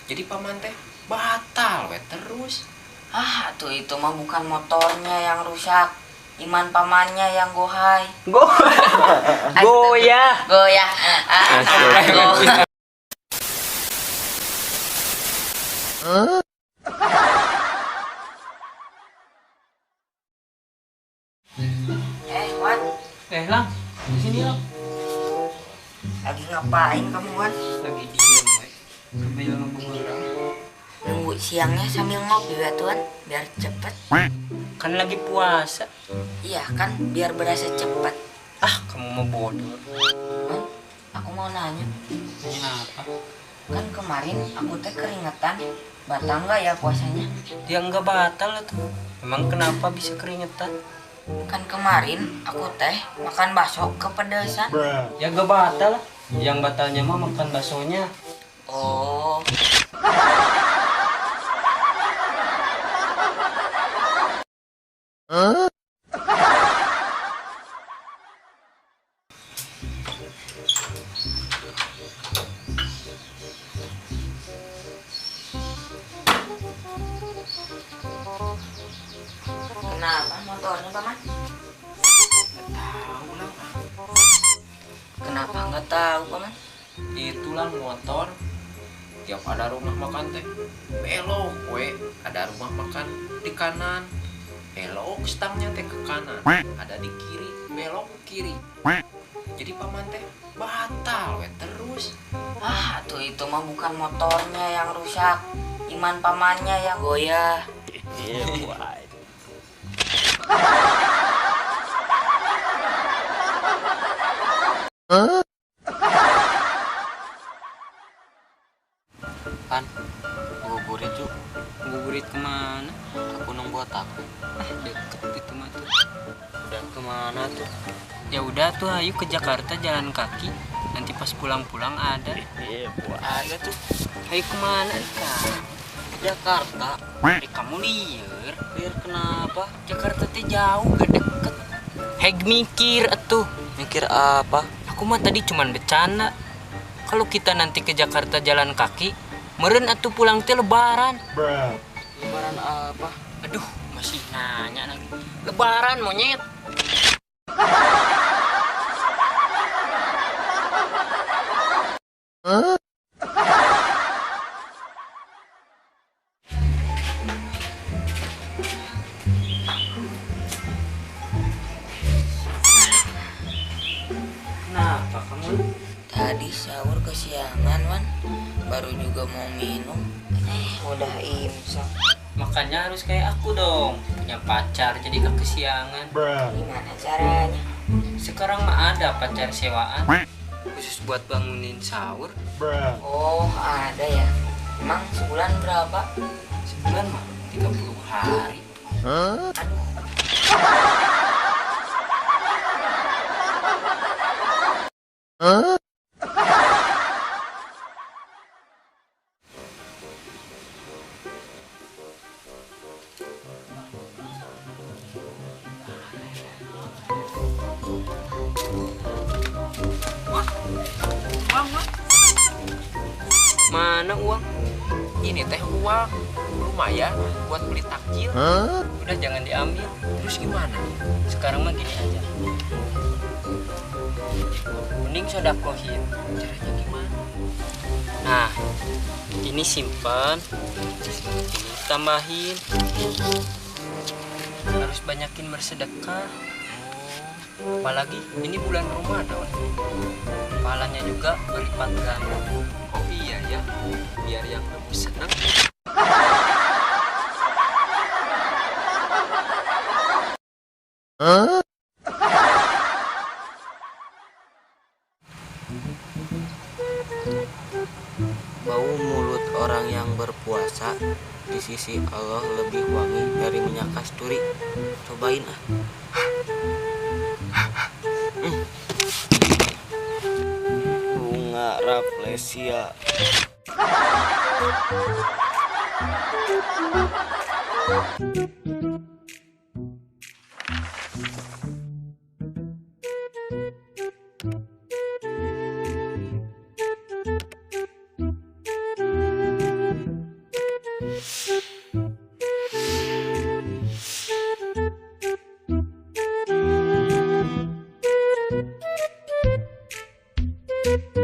Jadi paman teh batal we terus. Tuh itu mah bukan motornya yang rusak, iman pamannya yang gohai. Goyah. Goyah. Goyah. Wan, Lang, di sini Lang. lagi ngapain kamu, Wan? Lagi diem, we. Sambil nunggu orang. Nunggu siangnya sambil ngopi ya, Tuan, biar cepet. Kan lagi puasa. Iya kan, biar berasa cepet. Kamu mau bodoh. Wan, aku mau nanya, Nanya apa? kan kemarin aku teh keringetan, batal nggak ya puasanya? Dia nggak batal tuh. Emang kenapa bisa keringetan? Kan kemarin aku teh makan bakso kepedesan. Ya nggak batal lah. Yang batalnya mah makan baksonya. Oh, kenapa motornya, Paman? Tahu lah. Kenapa nggak tahu, Paman? Itulah motor. Tiap ada rumah makan teh belok we, ada rumah makan di kanan. Belok stangnya teh ke kanan. Ada di kiri, belok ke kiri. Jadi paman teh batal we terus. Tuh itu mah bukan motornya yang rusak, iman pamannya yang goyah. Pan, ngabuburit yuk. Ngabuburit kemana? Aku nunggu aku. Deket itu mah tuh. Udah kemana tuh? Ya udah tuh, ayo ke Jakarta jalan kaki. Nanti pas pulang-pulang ada. Ada tuh. Ayo kemana Kak? Jakarta. Kamu liar. Biar kenapa? Jakarta teh jauh gak deket. Heg mikir atuh. Mikir apa? Aku mah tadi cuman bercanda. Kalau kita nanti ke Jakarta jalan kaki, meren atuh pulang teh lebaran. Lebaran apa? Aduh, masih nanya lagi. Lebaran monyet. Kenapa kamu? Tadi sahur kesiangan, Wan. Baru juga mau minum. Udah imsak. Makanya harus kayak aku dong. Punya pacar jadi gak kesiangan. Gimana caranya? Sekarang mah ada pacar sewaan. Khusus buat bangunin sahur. Oh, ada ya. Emang sebulan berapa? Sebulan mah 30 hari. Mana uang? Ini teh uang lumayan buat beli takjil. Udah jangan diambil. Terus gimana? Sekarang mah gini aja. Mending sodakohin. Caranya gimana? Nah, ini simpan. Ini tambahin. Harus banyakin bersedekah. Apalagi ini bulan Ramadan. Pahalanya juga berlipat ganda. Oh iya ya, biar yang nemu seneng. Bau mulut orang yang berpuasa di sisi Allah lebih wangi dari minyak kasturi. Cobain ah. Bunga Rafflesia. Bye.